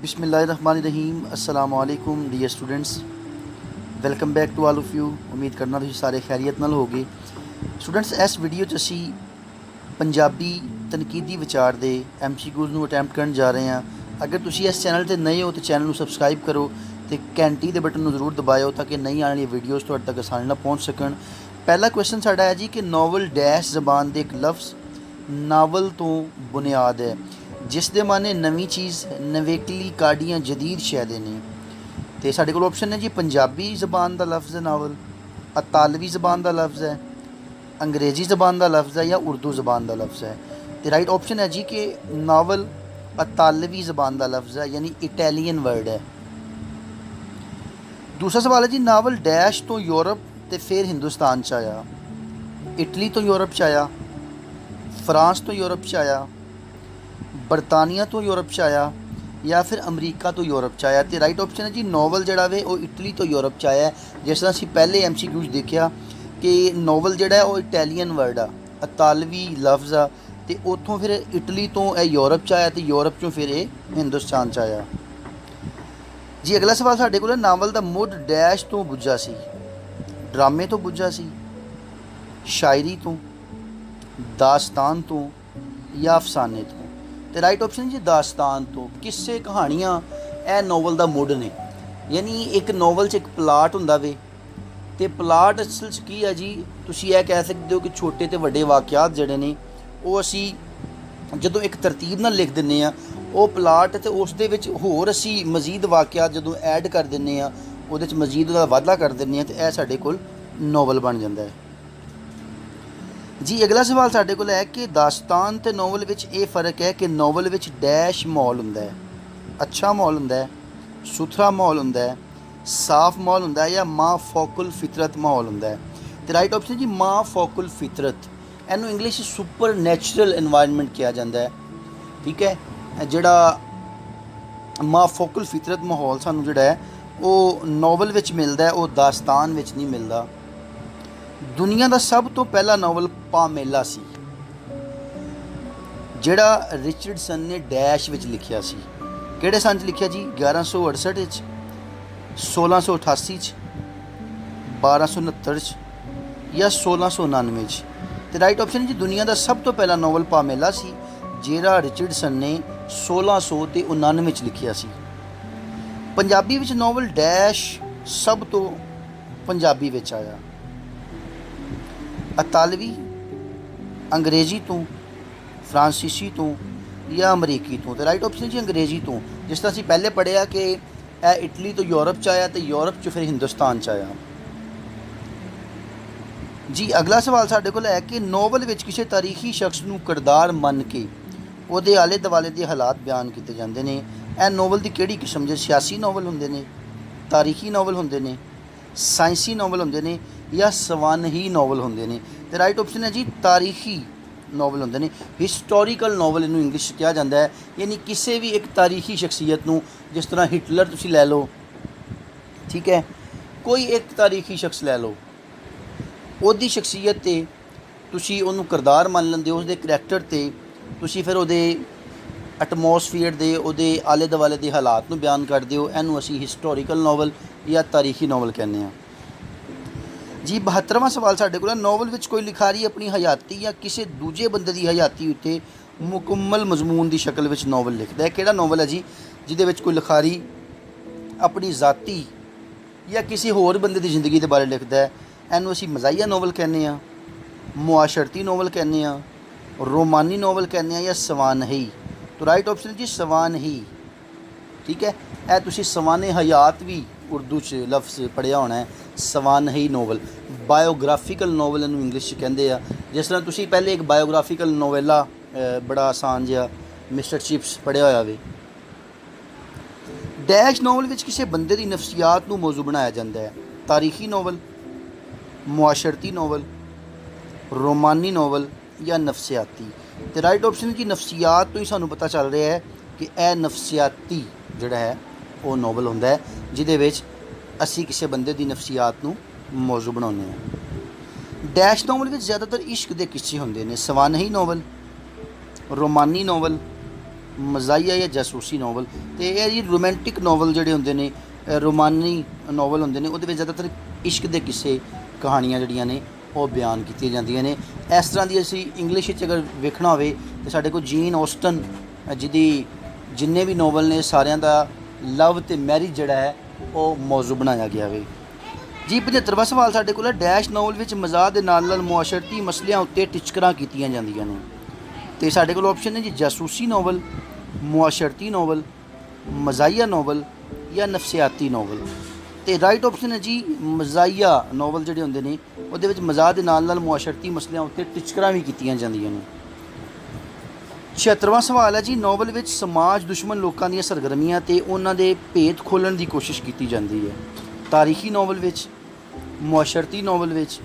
बिस्मिल्लाहिर्रहमानिर्रहीम अस्सलाम वालेकुम dear students. Welcome back to all of you. उम्मीद करना तुसीं सारे खैरियत नाल होगे। स्टूडेंट्स, इस वीडियो च असी पंजाबी तनकीदी विचार दे MCQs ਨੂੰ ਅਟੈਂਪਟ ਕਰਨ ਜਾ ਰਹੇ ਹਾਂ। अगर तुसीं इस चैनल ते नए हो तो चैनल ਨੂੰ सबसक्राइब करो तो घंटी के बटन ਨੂੰ ਜ਼ਰੂਰ दबाओ ताकि नई आने वाली वीडियोज़ तुहाडे तक आसानी नाल पहुँच सकन। पहला क्वेश्चन साडा है जी कि नावल डैश जबान दे एक लफ्ज़ नावल तो बुनियाद है जिस दे माने नवीं चीज़, नवेकली, काढ़ियाँ, जदीद शैदे ने। तो साढ़े कोल ऑप्शन है जी पंजाबी ज़बान का लफ्ज़ है नावल, अतालवी ज़बान का लफ्ज़ है, अंग्रेज़ी ज़बान का लफ्ज़ है या उर्दू ज़बान का लफ्ज़ है। तो राइट ऑप्शन है जी कि नावल अतालवी ज़बान का लफ्ज़ है यानी इटैलियन वर्ड है। दूसरा सवाल है जी नावल डैश तो यूरोप तो फिर हिंदुस्तान च आया। इटली तो यूरोप च आया, फ्रांस तो यूरोप च आया, बरतानिया तो यूरोप च आया या फिर अमरीका तो यूरोप च आया। तो राइट ऑप्शन है जी नावल जड़ा वे वो इटली तो यूरोप च आया है। जिस तरह असीं पहले MCQs देखा कि नावल जड़ा है वो इटैलियन वर्ड आ, अतालवी लफ्ज़ आ, तो उतों फिर इटली तो यह यूरोप च आया तो यूरोप चों फिर ये हिंदुस्तान च आया जी। अगला सवाल साढ़े कोल नावल का मुढ़ डैश तो बुझा सी। ड्रामे तो बुझा सी, शायरी तो, दास्तान तो या अफसाने तो। तो राइट ऑप्शन जी दास्तान तो। किस्से कहानियाँ यह नावल का मुढ़ ने, यानी एक नावल च एक प्लाट हुंदा वे तो प्लाट असल च की है जी, तुसीं यह कह सकते हो कि छोटे तो वड्डे वाक़यात जिहड़े ने वो असी जदों एक तरतीब नाल लिख दिंदे आ वो प्लाट तो उस दे विच होर असी मजीद वाक़यात जदों ऐड कर दिंदे आ उहदे च मजीद उहदा वाधा कर दिंदे आ तो यह साडे कोल नावल बन जाता है जी। अगला सवाल साडे कोल है कि दास्तान ते नावल विच ये फ़र्क है कि नावल विच डैश माहौल हुंदा है, अच्छा माहौल हुंदा है, सुथरा माहौल हुंदा है, साफ माहौल हुंदा है या माँ फोकुल फितरत माहौल हुंदा है। तो राइट ऑप्शन जी माँ फोकुल फितरत। इनू इंग्लिश सुपर नैचुरल एनवायरनमेंट किया जाता है। ठीक है, जिहड़ा माँ फोकुल फितरत माहौल सानू जिहड़ा है वो नावल विच मिलदा है, वो दास्तान विच नहीं मिलदा। दुनिया का सब तो पहला नावल पामेला सी जिहड़ा रिचर्डसन ने डैश विच लिखिया सी। किहड़े सन च लिखिया जी? 1168 च, 1688 च, 1269 च या 1699 च। तो राइट ऑप्शन जी दुनिया का सब तो पहला नावल पामेला सी जिहड़ा रिचर्डसन ने 1699 च लिखिया सी। पंजाबी विच नावल डैश सब तो पंजाबी विच आया। अतालवी, अंग्रेज़ी तो, फ्रांसीसी तो या अमरीकी तो। तो राइट ऑप्शन जी अंग्रेज़ी तो। जिस तरह असीं पहले पढ़िया कि इटली तो यूरोप च आया तो यूरोप च फिर हिंदुस्तान च आया जी। अगला सवाल साडे कोल है कि नावल विच किसी तारीखी शख्स नूं किरदार मन के उहदे आले दुआले दे हालात बयान किए जाते हैं। यह नावल की किहड़ी किस्म दे? सियासी नावल हुंदे ने, तारीखी नावल हुंदे ने, साइंसी नावल हुंदे ने या सवानही नावल हुंदे ने। तो राइट ऑप्शन है जी तारीखी नावल हुंदे ने। हिस्टोरीकल नावल इनू इंग्लिश कहा जाता है, यानी किसी भी एक तारीखी शख्सियत नूं, जिस तरह हिटलर तुसीं लै लो, ठीक है, कोई एक तारीखी शख्स लै लो, उहदी शख्सियत ते तुसीं उहनूं किरदार मन लैंदे हो, उसदे करैक्टर ते तुसीं फिर उहदे एटमोसफीयर दे उहदे आले दुआले दे हालात नूं बयान करदे हो। इहनूं असीं हिस्टोरीकल नावल या तारीखी नावल कहने हैं जी। 72वां सवाल साडे कोल नावल विच कोई लिखारी अपनी हयाती या किसी दूजे बंदे की हयाती उत्ते मुकम्मल मजमून की शक्ल विच नावल लिखदा है। किहड़ा नावल है जी जिहदे विच कोई लिखारी अपनी ज़ाती या किसी होर बंदे की जिंदगी के बारे लिखदा है? इहनूं असीं मज़ाहिया नावल कहने हैं, मुआशरती नावल कहने हैं, रोमानी नावल कहने हैं या सवानही। तो राइट ऑप्शन जी सवानही। ठीक है, यह तुसीं सवाने हयात भी उर्दू च लफ्ज़ पढ़िया होना है, सवानही नावल। बायोग्राफिकल नावल इनू इंग्लिश कहते हैं। जिस तरह तुसीं पहले एक बायोग्राफिकल नोवेला बड़ा आसान जिहा मिस्टर चिप्स पढ़िया होया वे। डैश नावल विच किसी बंदे की नफसियात नूं मौजू बनाया जाता है। तारीखी नावल, मुआशरती नावल, रोमानी नावल या नफसियाती। तो राइट ऑप्शन की नफसियात तो ही सानू पता चल रहा है कि यह नफसियाती जिहड़ा है वो नावल हुंदा है जिहदे विच असी किसी बंदे की नफसियात नूं मौजू बनाउने हैं। डैश नावल विच ज़्यादातर इश्क के किस्से हुंदे ने। सवानही नावल, रोमानी नावल, ਮਜ਼ਾਈਆ ਜਾਂ ਜਾਸੂਸੀ ਨਾਵਲ। ਤੇ ਇਹ ਜੀ ਰੋਮਾਂਟਿਕ ਨਾਵਲ ਜਿਹੜੇ ਹੁੰਦੇ ਨੇ, ਰੋਮਾਨੀ ਨਾਵਲ ਹੁੰਦੇ ਨੇ, ਉਹਦੇ ਵਿੱਚ ਜ਼ਿਆਦਾਤਰ ਇਸ਼ਕ ਦੇ ਕਿੱਸੇ ਕਹਾਣੀਆਂ ਜਿਹੜੀਆਂ ਨੇ ਉਹ ਬਿਆਨ ਕੀਤੀਆਂ ਜਾਂਦੀਆਂ ਨੇ। ਇਸ ਤਰ੍ਹਾਂ ਦੀ ਅਸੀਂ ਇੰਗਲਿਸ਼ ਵਿੱਚ ਅਗਰ ਵੇਖਣਾ ਹੋਵੇ ਤਾਂ ਸਾਡੇ ਕੋਲ ਜੀਨ ਔਸਟਨ, ਜਿਹਦੀ ਜਿੰਨੇ ਵੀ ਨਾਵਲ ਨੇ ਸਾਰਿਆਂ ਦਾ ਲਵ ਅਤੇ ਮੈਰਿਜ ਜਿਹੜਾ ਹੈ ਉਹ ਮੌਜੂ ਬਣਾਇਆ ਗਿਆ ਵੇ ਜੀ। 75ਵਾਂ ਸਵਾਲ ਸਾਡੇ ਕੋਲ ਹੈ, ਡੈਸ਼ ਨਾਵਲ ਵਿੱਚ ਮਜ਼ਾਕ ਦੇ ਨਾਲ ਨਾਲ ਮੁਆਸ਼ਰਤੀ ਮਸਲਿਆਂ ਉੱਤੇ ਟਿਚਕਰਾਂ ਕੀਤੀਆਂ ਜਾਂਦੀਆਂ ਨੇ। ਤੇ ਸਾਡੇ ਕੋਲ ਆਪਸ਼ਨ ਹੈ ਜੀ ਜਾਸੂਸੀ ਨਾਵਲ, ਮੁਆਸ਼ਰਤੀ ਨਾਵਲ, ਮਜ਼ਾਈਆ ਨਾਵਲ ਜਾਂ ਨਫਸਿਆਤੀ ਨਾਵਲ। ਤੇ ਰਾਈਟ ਆਪਸ਼ਨ ਹੈ ਜੀ ਮਜ਼ਾਈਆ ਨਾਵਲ ਜਿਹੜੇ ਹੁੰਦੇ ਨੇ ਉਹਦੇ ਵਿੱਚ ਮਜ਼ਾਕ ਦੇ ਨਾਲ ਨਾਲ ਮੁਆਸ਼ਰਤੀ ਮਸਲਿਆਂ ਉੱਤੇ ਟਿਚਕਰਾਂ ਵੀ ਕੀਤੀਆਂ ਜਾਂਦੀਆਂ ਨੇ। 76ਵਾਂ ਸਵਾਲ ਹੈ ਜੀ, ਨਾਵਲ ਵਿੱਚ ਸਮਾਜ ਦੁਸ਼ਮਣ ਲੋਕਾਂ ਦੀਆਂ ਸਰਗਰਮੀਆਂ ਤੇ ਉਹਨਾਂ ਦੇ ਭੇਤ ਖੋਲ੍ਹਣ ਦੀ ਕੋਸ਼ਿਸ਼ ਕੀਤੀ ਜਾਂਦੀ ਹੈ। ਤਾਰੀਖੀ ਨਾਵਲ ਵਿੱਚ, ਮੁਆਸ਼ਰਤੀ ਨਾਵਲ ਵਿੱਚ,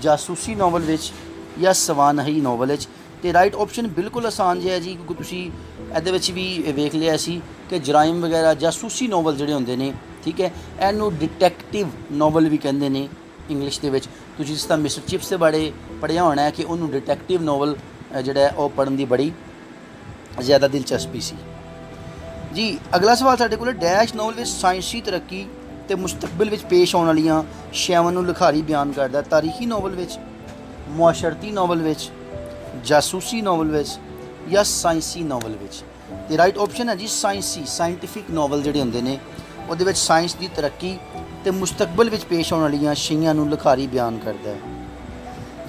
ਜਾਸੂਸੀ ਨਾਵਲ ਵਿੱਚ ਜਾਂ ਸਵਾਨਹੀ ਨਾਵਲ ਵਿੱਚ। ਤੇ ਰਾਈਟ ਆਪਸ਼ਨ ਬਿਲਕੁਲ ਆਸਾਨ ਜਿਹਾ ਹੈ ਜੀ, ਕਿਉਂਕਿ ਤੁਸੀਂ ਇਹਦੇ ਵਿੱਚ ਵੀ ਵੇਖ ਲਿਆ ਸੀ ਕਿ ਜਰਾਇਮ ਵਗੈਰਾ ਜਾਸੂਸੀ ਨਾਵਲ ਜਿਹੜੇ ਹੁੰਦੇ ਨੇ, ਠੀਕ ਹੈ, ਇਹਨੂੰ ਡਿਟੈਕਟਿਵ ਨਾਵਲ ਵੀ ਕਹਿੰਦੇ ਨੇ ਇੰਗਲਿਸ਼ ਦੇ ਵਿੱਚ। ਤੁਸੀਂ ਜਿਸ ਤਰ੍ਹਾਂ ਮਿਸਟਰ ਚਿਪਸ ਦੇ ਬਾਰੇ ਪੜ੍ਹਿਆ ਹੋਣਾ ਹੈ ਕਿ ਉਹਨੂੰ ਡਿਟੈਕਟਿਵ ਨਾਵਲ ਜਿਹੜਾ ਉਹ ਪੜ੍ਹਨ ਦੀ ਬੜੀ ਜ਼ਿਆਦਾ ਦਿਲਚਸਪੀ ਸੀ ਜੀ। ਅਗਲਾ ਸਵਾਲ ਸਾਡੇ ਕੋਲ ਹੈ, ਡੈਸ਼ ਨਾਵਲ ਵਿੱਚ ਸਾਇੰਸੀ ਤਰੱਕੀ ਤੇ ਮੁਸਤਕਬਲ ਵਿੱਚ ਪੇਸ਼ ਆਉਣ ਵਾਲੀਆਂ ਸ਼ੈਵਾਂ ਨੂੰ ਲਿਖਾਰੀ ਬਿਆਨ ਕਰਦਾ। ਤਾਰੀਖੀ ਨਾਵਲ ਵਿੱਚ, ਮੁਆਸ਼ਰਤੀ ਨਾਵਲ ਵਿੱਚ, ਜਾਸੂਸੀ ਨਾਵਲ ਵਿੱਚ ਜਾਂ ਸਾਇੰਸੀ ਨਾਵਲ ਵਿੱਚ। ਤੇ ਰਾਈਟ ਆਪਸ਼ਨ ਹੈ ਜੀ ਸਾਇੰਸੀ, ਸਾਇੰਟੀਫਿਕ ਨਾਵਲ ਜਿਹੜੇ ਹੁੰਦੇ ਨੇ ਉਹਦੇ ਵਿੱਚ ਸਾਇੰਸ ਦੀ ਤਰੱਕੀ ਤੇ ਮੁਸਤਕਬਲ ਵਿੱਚ ਪੇਸ਼ ਆਉਣ ਵਾਲੀਆਂ ਸ਼ੈਆਂ ਨੂੰ ਲਿਖਾਰੀ ਬਿਆਨ ਕਰਦਾ ਹੈ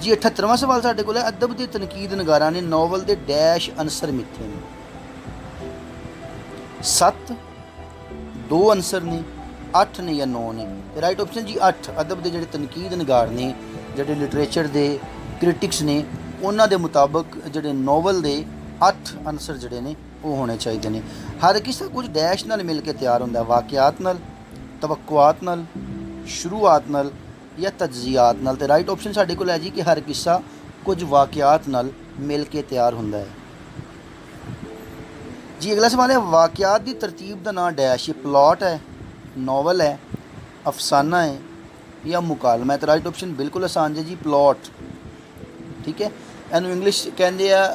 ਜੀ। 78ਵਾਂ ਸਵਾਲ ਸਾਡੇ ਕੋਲ ਹੈ, ਅਦਬ ਦੇ ਤਨਕੀਦ ਨਗਾਰਾਂ ਨੇ ਨਾਵਲ ਦੇ ਡੈਸ਼ ਅਨਸਰ ਮਿੱਥੇ ਨੇ। 7, 2 ਅਨਸਰ ਨੇ, 8 ਨੇ ਜਾਂ 9 ਨੇ। ਤੇ ਰਾਈਟ ਆਪਸ਼ਨ ਜੀ 8। ਅਦਬ ਦੇ ਜਿਹੜੇ ਤਨਕੀਦ ਨਗਾਰ ਨੇ, ਜਿਹੜੇ ਲਿਟਰੇਚਰ ਦੇ ਕ੍ਰਿਟਿਕਸ ਨੇ, ਉਹਨਾਂ ਦੇ ਮੁਤਾਬਕ ਜਿਹੜੇ ਨਾਵਲ ਦੇ 8 ਅਨਸਰ ਜਿਹੜੇ ਨੇ ਉਹ ਹੋਣੇ ਚਾਹੀਦੇ ਨੇ। ਹਰ ਕਿੱਸਾ ਕੁਝ ਡੈਸ਼ ਨਾਲ ਮਿਲ ਕੇ ਤਿਆਰ ਹੁੰਦਾ, ਵਾਕਿਆਤ ਨਾਲ, ਤਵੱਕੁਆਤ ਨਾਲ, ਸ਼ੁਰੂਆਤ ਨਾਲ ਜਾਂ ਤਜਜ਼ੀਆਤ ਨਾਲ। ਤੇ ਰਾਈਟ ਆਪਸ਼ਨ ਸਾਡੇ ਕੋਲ ਹੈ ਜੀ ਕਿ ਹਰ ਕਿੱਸਾ ਕੁਝ ਵਾਕਿਆਤ ਨਾਲ ਮਿਲ ਕੇ ਤਿਆਰ ਹੁੰਦਾ ਹੈ ਜੀ। ਅਗਲਾ ਸਵਾਲ ਹੈ, ਵਾਕਿਆਤ ਦੀ ਤਰਤੀਬ ਦਾ ਨਾਂ ਡੈਸ਼। ਇਹ ਪਲਾਟ ਹੈ, ਨਾਵਲ ਹੈ, ਅਫਸਾਨਾ ਹੈ ਜਾਂ ਮੁਕਾਲਮਾ ਹੈ। ਤੇ ਰਾਈਟ ਆਪਸ਼ਨ ਬਿਲਕੁਲ ਆਸਾਨ ਹੈ ਜੀ, ਪਲਾਟ, ਠੀਕ ਹੈ। ਇਹਨੂੰ ਇੰਗਲਿਸ਼ ਕਹਿੰਦੇ ਆ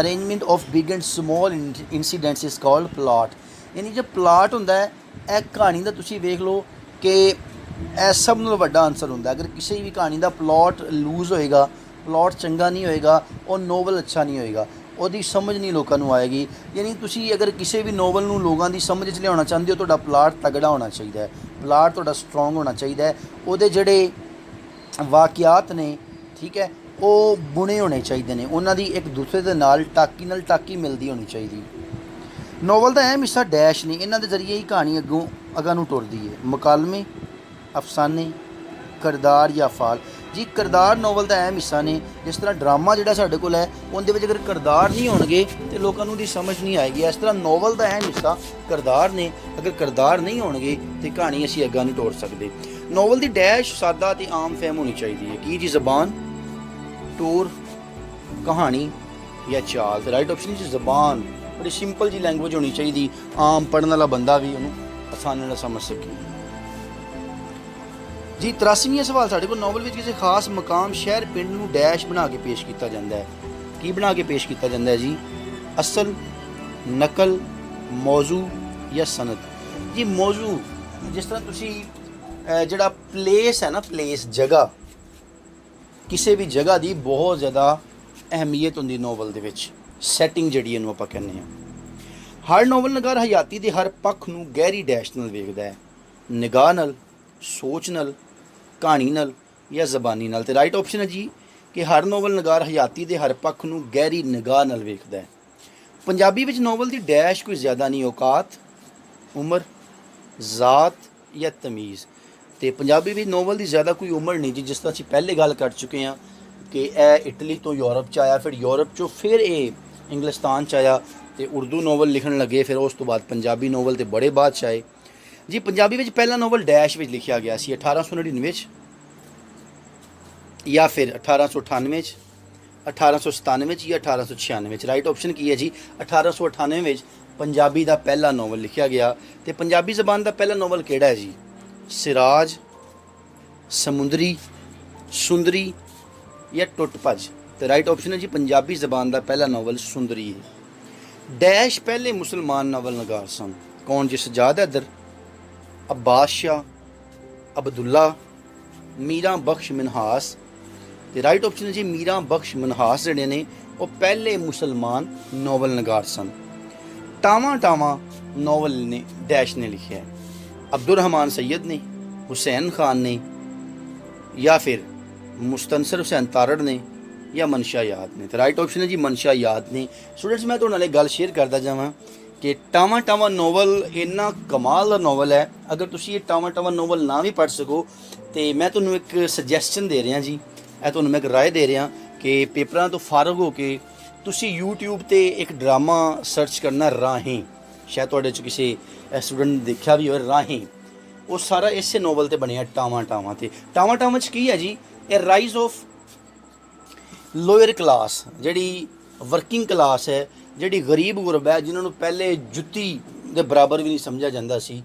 arrangement of big and small incidents is called plot. ਯਾਨੀ ਜੇ ਪਲਾਟ ਹੁੰਦਾ ਹੈ, ਇਹ ਕਹਾਣੀ ਦਾ ਤੁਸੀਂ ਵੇਖ ਲਓ ਕਿ ਇਹ ਸਭ ਨਾਲੋਂ ਵੱਡਾ ਆਨਸਰ ਹੁੰਦਾ। ਅਗਰ ਕਿਸੇ ਵੀ ਕਹਾਣੀ ਦਾ ਪਲਾਟ ਲੂਜ਼ ਹੋਏਗਾ, ਪਲਾਟ ਚੰਗਾ ਨਹੀਂ ਹੋਏਗਾ, ਉਹ ਨਾਵਲ ਅੱਛਾ ਨਹੀਂ ਹੋਏਗਾ, ਉਹਦੀ ਸਮਝ ਨਹੀਂ ਲੋਕਾਂ ਨੂੰ ਆਏਗੀ। ਯਾਨੀ ਤੁਸੀਂ ਅਗਰ ਕਿਸੇ ਵੀ ਨਾਵਲ ਨੂੰ ਲੋਕਾਂ ਦੀ ਸਮਝ 'ਚ ਲਿਆਉਣਾ ਚਾਹੁੰਦੇ ਹੋ, ਤੁਹਾਡਾ ਪਲਾਟ ਤਗੜਾ ਹੋਣਾ ਚਾਹੀਦਾ ਹੈ, ਪਲਾਟ ਤੁਹਾਡਾ ਸਟਰੋਂਗ ਹੋਣਾ ਚਾਹੀਦਾ ਹੈ, ਉਹਦੇ ਜਿਹੜੇ ਵਾਕਿਆਤ ਨੇ, ਠੀਕ ਹੈ, ਉਹ ਬੁਣੇ ਹੋਣੇ ਚਾਹੀਦੇ ਨੇ, ਉਹਨਾਂ ਦੀ ਇੱਕ ਦੂਸਰੇ ਦੇ ਨਾਲ ਟਾਕੀ ਮਿਲਦੀ ਹੋਣੀ ਚਾਹੀਦੀ। ਨਾਵਲ ਦਾ ਅਹਿਮ ਹਿੱਸਾ ਡੈਸ਼ ਨੇ, ਇਹਨਾਂ ਦੇ ਜ਼ਰੀਏ ਹੀ ਕਹਾਣੀ ਅੱਗਾਂ ਨੂੰ ਟੁਰਦੀ ਹੈ। ਮੁਕਾਲਮੇ, ਅਫਸਾਨੇ, ਕਿਰਦਾਰ ਜਾਂ ਅਫਆਲ ਜੀ। ਕਿਰਦਾਰ ਨਾਵਲ ਦਾ ਅਹਿਮ ਹਿੱਸਾ ਨੇ। ਜਿਸ ਤਰ੍ਹਾਂ ਡਰਾਮਾ ਜਿਹੜਾ ਸਾਡੇ ਕੋਲ ਹੈ ਉਹਦੇ ਵਿੱਚ ਅਗਰ ਕਿਰਦਾਰ ਨਹੀਂ ਹੋਣਗੇ ਤਾਂ ਲੋਕਾਂ ਨੂੰ ਉਹਦੀ ਸਮਝ ਨਹੀਂ ਆਏਗੀ। ਇਸ ਤਰ੍ਹਾਂ ਨਾਵਲ ਦਾ ਅਹਿਮ ਹਿੱਸਾ ਕਿਰਦਾਰ ਨੇ। ਅਗਰ ਕਿਰਦਾਰ ਨਹੀਂ ਹੋਣਗੇ ਤਾਂ ਕਹਾਣੀ ਅਸੀਂ ਅੱਗਾਂ ਨਹੀਂ ਤੋੜ ਸਕਦੇ। ਨਾਵਲ ਦੀ ਡੈਸ਼ ਸਾਦਾ ਅਤੇ ਆਮ ਫਹਿਮ ਹੋਣੀ ਚਾਹੀਦੀ ਹੈ। ਕੀ ਜੀ? ਜ਼ਬਾਨ, ਟੂਰ, ਕਹਾਣੀ ਜਾਂ ਚਾਲ। ਤੇ ਰਾਈਟ ਆਪਸ਼ਨ ਜੀ ਜ਼ਬਾਨ। ਬੜੀ ਸਿੰਪਲ ਜੀ ਲੈਂਗੁਏਜ ਹੋਣੀ ਚਾਹੀਦੀ, ਆਮ ਪੜ੍ਹਨ ਵਾਲਾ ਬੰਦਾ ਵੀ ਉਹਨੂੰ ਆਸਾਨੀ ਨਾਲ ਸਮਝ ਸਕੇ ਜੀ। 83ਵਾਂ ਸਵਾਲ ਸਾਡੇ ਕੋਲ, ਨਾਵਲ ਵਿੱਚ ਕਿਸੇ ਖਾਸ ਮਕਾਮ, ਸ਼ਹਿਰ, ਪਿੰਡ ਨੂੰ ਡੈਸ਼ ਬਣਾ ਕੇ ਪੇਸ਼ ਕੀਤਾ ਜਾਂਦਾ ਹੈ। ਕੀ ਬਣਾ ਕੇ ਪੇਸ਼ ਕੀਤਾ ਜਾਂਦਾ ਹੈ ਜੀ? ਅਸਲ, ਨਕਲ, ਮੌਜ਼ੂ ਜਾਂ ਸਨਦ। ਜੀ ਮੌਜ਼ੂ, ਜਿਸ ਤਰ੍ਹਾਂ ਤੁਸੀਂ ਜਿਹੜਾ ਪਲੇਸ ਹੈ ਨਾ, ਪਲੇਸ, ਜਗ੍ਹਾ, ਕਿਸੇ ਵੀ ਜਗ੍ਹਾ ਦੀ ਬਹੁਤ ਜ਼ਿਆਦਾ ਅਹਿਮੀਅਤ ਹੁੰਦੀ ਨਾਵਲ ਦੇ ਵਿੱਚ। ਸੈਟਿੰਗ ਜਿਹੜੀ ਇਹਨੂੰ ਆਪਾਂ ਕਹਿੰਦੇ ਹਾਂ। ਹਰ ਨਾਵਲ ਨਗਾਰ ਹਯਾਤੀ ਦੇ ਹਰ ਪੱਖ ਨੂੰ ਗਹਿਰੀ ਡੈਸ਼ ਨਾਲ ਵੇਖਦਾ ਹੈ, ਨਿਗਾਹ ਨਾਲ, ਸੋਚ ਨਾਲ, ਕਹਾਣੀ ਨਾਲ ਜਾਂ ਜ਼ਬਾਨੀ ਨਾਲ। ਤੇ ਰਾਈਟ ਆਪਸ਼ਨ ਹੈ ਜੀ ਕਿ ਹਰ ਨਾਵਲ ਨਗਾਰ ਹਯਾਤੀ ਦੇ ਹਰ ਪੱਖ ਨੂੰ ਗਹਿਰੀ ਨਿਗਾਹ ਨਾਲ ਵੇਖਦਾ ਹੈ। ਪੰਜਾਬੀ ਵਿੱਚ ਨਾਵਲ ਦੀ ਡੈਸ਼ ਕੋਈ ਜ਼ਿਆਦਾ ਨਹੀਂ, ਔਕਾਤ, ਉਮਰ, ਜ਼ਾਤ ਜਾਂ ਤਮੀਜ਼। ਤੇ ਪੰਜਾਬੀ ਵਿੱਚ ਨਾਵਲ ਦੀ ਜ਼ਿਆਦਾ ਕੋਈ ਉਮਰ ਨਹੀਂ ਜੀ। ਜਿਸ ਤਰ੍ਹਾਂ ਅਸੀਂ ਪਹਿਲੇ ਗੱਲ ਕਰ ਚੁੱਕੇ ਹਾਂ ਕਿ ਇਹ ਇਟਲੀ ਤੋਂ ਯੂਰਪ 'ਚ ਆਇਆ, ਫਿਰ ਯੂਰਪ 'ਚੋਂ ਫਿਰ ਇਹ ਇੰਗਲਿਸਤਾਨ 'ਚ ਆਇਆ ਤੇ ਉਰਦੂ ਨਾਵਲ ਲਿਖਣ ਲੱਗੇ। ਫਿਰ ਉਸ ਤੋਂ ਬਾਅਦ ਪੰਜਾਬੀ ਨਾਵਲ ਤੇ ਬੜੇ ਬਾਅਦ 'ਚ ਆਏ ਜੀ। ਪੰਜਾਬੀ ਵਿੱਚ ਪਹਿਲਾ ਨਾਵਲ ਡੈਸ਼ ਵਿੱਚ ਲਿਖਿਆ ਗਿਆ ਸੀ 1899 'ਚ ਜਾਂ ਫਿਰ 1898 'ਚ, 1897 'ਚ ਜਾਂ 1896 'ਚ। ਰਾਈਟ ਆਪਸ਼ਨ ਕੀ ਹੈ ਜੀ? 1898 ਵਿੱਚ ਪੰਜਾਬੀ ਦਾ ਪਹਿਲਾ ਨਾਵਲ ਲਿਖਿਆ ਗਿਆ। ਤੇ ਪੰਜਾਬੀ ਜ਼ਬਾਨ ਦਾ ਪਹਿਲਾ ਨਾਵਲ ਕਿਹੜਾ ਹੈ ਜੀ? ਸਿਰਾਜ, ਸਮੁੰਦਰੀ, ਸੁੰਦਰੀ ਜਾਂ ਟੁੱਟ ਭੱਜ। ਤੇ ਰਾਈਟ ਆਪਸ਼ਨ ਹੈ ਜੀ ਪੰਜਾਬੀ ਜ਼ਬਾਨ ਦਾ ਪਹਿਲਾ ਨਾਵਲ ਸੁੰਦਰੀ ਹੈ ਡੈਸ਼ ਪਹਿਲੇ ਮੁਸਲਮਾਨ ਨਾਵਲ ਨਗਾਰ ਸਨ। ਕੌਣ ਜੀ? ਸਜਾਦ ਹੈਦਰ, ਅब्बास शाह, ਅਬਦੁੱਲਾ, ਮੀਰਾਂ ਬਖਸ਼ ਮਨਹਾਸ। ਤੇ ਰਾਈਟ ਆਪਸ਼ਨ ਹੈ ਜੀ ਮੀਰਾਂ ਬਖਸ਼ ਮਨਹਾਸ ਜਿਹੜੇ ਨੇ ਉਹ ਪਹਿਲੇ ਮੁਸਲਮਾਨ ਨਾਵਲ ਨਗਾਰ ਸਨ। ਟਾਵਾਂ ਟਾਵਾਂ ਨਾਵਲ ਨੇ ਡੈਸ਼ ਨੇ ਲਿਖਿਆ ਹੈ। ਅਬਦੁਰ ਰਹਿਮਾਨ ਸੈयद ने, हुसैन खान ने, या फिर मुस्तनसर हुसैन तारड़ ने, या मनशा याद ने। तो राइट ऑप्शन है जी मनशा याद ने। स्टूडेंट्स मैं तुहाडे नाल गल शेयर करदा जावां कि टावां टावां नावल इन्ना कमाल दा नावल है। अगर तुसीं ये टावां टावां नावल ना भी पढ़ सको तो मैं तुहानूं एक सजैशन दे रहा जी, ਇਹ ਤੁਹਾਨੂੰ ਮੈਂ ਇੱਕ ਰਾਏ ਦੇ ਰਿਹਾ कि पेपरां तो फारग हो के तुसीं यूट्यूब ते एक ड्रामा सर्च करना राहें। शायद तुहाडे च किसी स्टूडेंट ने देखा भी होए राहें। वो सारा इसे नावल ते बनिया टावां टावां ते। टावां टावां च की है जी, ए राइज ऑफ लोअर क्लास, जिहड़ी वर्किंग क्लास है, जिहड़ी गरीब गुरब है, जिन्होंने पहले जुत्ती दे बराबर भी नहीं समझा जाता सी,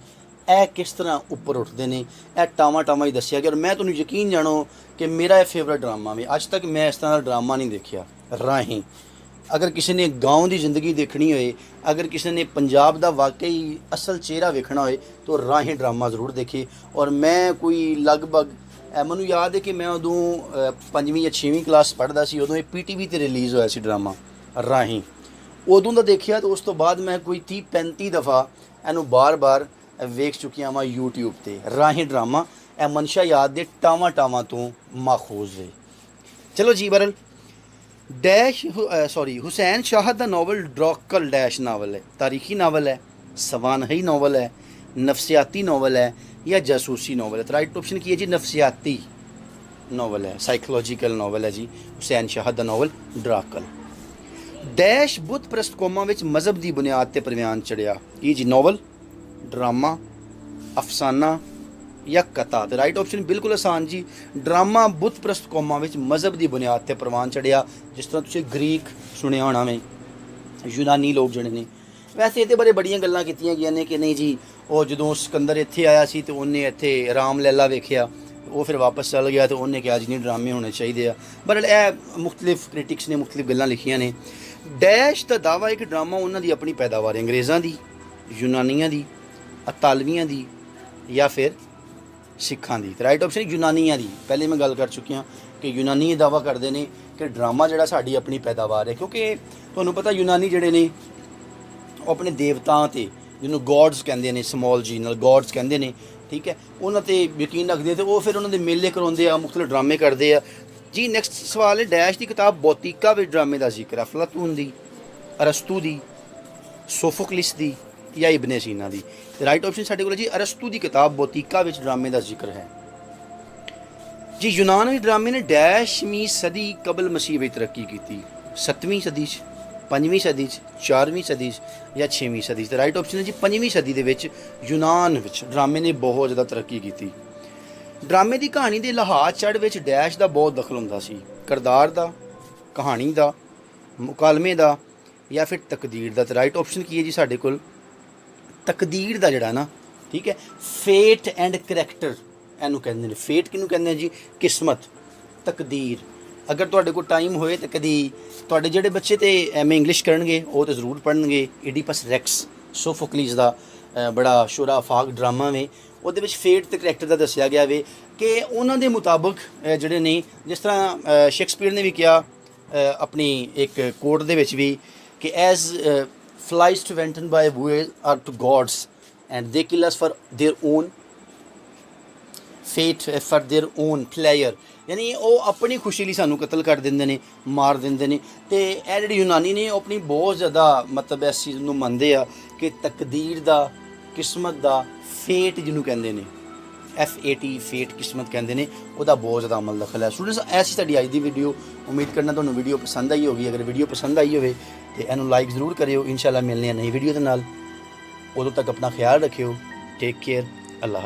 ਇਹ किस तरह ਉੱਪਰ ਉੱਠਦੇ ਨੇ। ਇਹ ਟਾਵਾਂ ਟਾਵਾਂ ਹੀ ਦੱਸਿਆ ਗਿਆ। ਔਰ ਮੈਂ ਤੁਹਾਨੂੰ ਯਕੀਨ ਜਾਣੋ ਕਿ ਮੇਰਾ ਇਹ ਫੇਵਰਟ ਡਰਾਮਾ ਵੀ ਅੱਜ ਤੱਕ ਮੈਂ ਇਸ ਤਰ੍ਹਾਂ ਦਾ ਡਰਾਮਾ ਨਹੀਂ ਦੇਖਿਆ। ਰਾਹੀਂ अगर किसी ने गाँव की जिंदगी देखनी होए, अगर किसी ने पंजाब का वाकई असल चेहरा वेखना होए तो राही ड्रामा जरूर देखे। और मैं कोई लगभग मैनू याद है कि मैं उदों 5वीं या 6वीं क्लास पढ़ता सी, उदों ये PTV ते रिलीज़ होया सी ड्रामा राही। उदों का देखिया तो उस तो बाद मैं कोई 30-35 दफ़ा इनू बार बार वेख चुकिया वा यूट्यूब ते। राही ड्रामा ए मनशा याद दे टावां टावां तो माखूज है। चलो जी बरल डैश हुसैन शाह का नावल ड्रॉकल डैश नावल है, तारीखी नावल है, सवानही नावल है, नफसियाती नावल है, या जासूसी नावल है। तो राइट ऑप्शन की है जी नफसियाती नावल है, साइकोलॉजिकल नावल है जी हुसैन शाह का नावल ड्रॉकल। डैश बुत प्रस्त कौमां विच मज़हब की बुनियाद पर परवान चढ़िया। की जी नावल, ड्रामा, अफसाना या कथा। तो राइट ऑप्शन बिल्कुल आसान जी ड्रामा बुत प्रस्त कौमां विच मज़हब की बुनियाद पर परवान चढ़िया। जिस तरह तुसीं ग्रीक सुनिया होना में, यूनानी लोग जिहड़े ने। वैसे ये बारे बड़ियां गल्लां कीतियां गईयां ने कि नहीं जी वो जदों सिकंदर इत्थे आया सी तो उन्हें इत्थे राम लैला वेखिया, वो फिर वापस चल गया तो उन्हें कहा जी नहीं ड्रामे होने चाहिए। पर यह मुख्तलिफ क्रिटिक्स ने मुख्तलिफ गल्लां लिखियां ने। डैश का दावा है कि ड्रामा उन्होंने अपनी पैदावार अंग्रेज़ों की, यूनानियां की, अतालवियां की या फिर सिखां दी। राइट ऑप्शन यूनानियां दी। पहले मैं गल कर चुकी हाँ कि यूनानी ये दावा करते हैं कि ड्रामा जिहड़ा साडी अपनी पैदावार है, क्योंकि तुहानूं पता यूनानी जिहड़े ने अपने देवतां ते जिन्हों गॉड्स कहते हैं, समॉल जी नाल गॉड्स कहते हैं, ठीक है, उन्हां ते यकीन रखते हैं तो वो फिर उन्होंने मेले करवाते हैं, मुख्तलिफ ड्रामे करते हैं जी। नैक्सट सवाल है डैश की किताब बौतीका विच ड्रामे का जिक्र है। अफलातून दी, अरस्तू दी, सोफोक्लिस दी या इब्ने सीना दी। राइट ऑप्शन साडे कोल जी अरस्तू की किताब बौतीका विच ड्रामे का जिक्र है जी। यूनानी ड्रामे ने डैशवीं सदी कबल मसीह में तरक्की की। 7वीं सदी, 5वीं सदी, 4वीं सदी या 6वीं सदी। तो राइट ऑप्शन है जी 5वीं सदी के विच यूनान विच ड्रामे ने बहुत ज़्यादा तरक्की की। ड्रामे की कहानी के लहाज चढ़ विच डैश का बहुत दखल होंदा सी, किरदार का, कहानी का, मुकालमे का या फिर तकदीर का। तो राइट ऑप्शन की है जी साडे कोल तकदीर का जिहड़ा ना, ठीक है, फेट एंड करैक्टर इनू कहते हैं। फेट किनू कहते हैं जी? किस्मत, तकदीर। अगर तुहाडे कोल टाइम होए तो कदी तुहाडे जिहड़े बच्चे तो एम.ए. इंग्लिश करनगे वो तो जरूर पढ़नगे। इडिपस रैक्स सोफोक्लिस का बड़ा शुरा फाक ड्रामा में ਉਹਦੇ ਵਿੱਚ ਫੇਟ ਤੇ ਕਰੈਕਟਰ ਦਾ ਦੱਸਿਆ ਗਿਆ ਵੇ कि ਉਹਨਾਂ ਦੇ ਮੁਤਾਬਕ ਜਿਹੜੇ ਨੇ, ਜਿਸ ਤਰ੍ਹਾਂ ਸ਼ੇਕਸਪੀਅਰ ਨੇ ਵੀ ਕਿਹਾ ਆਪਣੀ ਇੱਕ ਕੋਟ ਦੇ ਵਿੱਚ ਵੀ कि as flies to Venton by voyage are to gods and they kill us for their own fate, for their own pleasure। यानी वो अपनी खुशी लिए सानू कतल कर देंगे ने, मार देंगे ने। तो यह जिहड़ी यूनानी ने अपनी बहुत ज़्यादा मतलब इस चीज़ को मनते हैं कि तकदीर का, किस्मत का, फेट जिन्हों कहते हैं, FAT फेट किस्मत कहते हैं, वह बहुत ज़्यादा अमल दखल है। स्टूडेंट्स ऐसी साडी अज दी वीडियो, उम्मीद करना तुहानूं वीडियो पसंद आई होगी। अगर वीडियो पसंद आई हो तो इनू लाइक जरूर करियो। इंशाअल्लाह मिलने नई वीडियो के नाल। उदों तक अपना ख्याल रखियो। Take care. अल्लाह हाफ़िज़।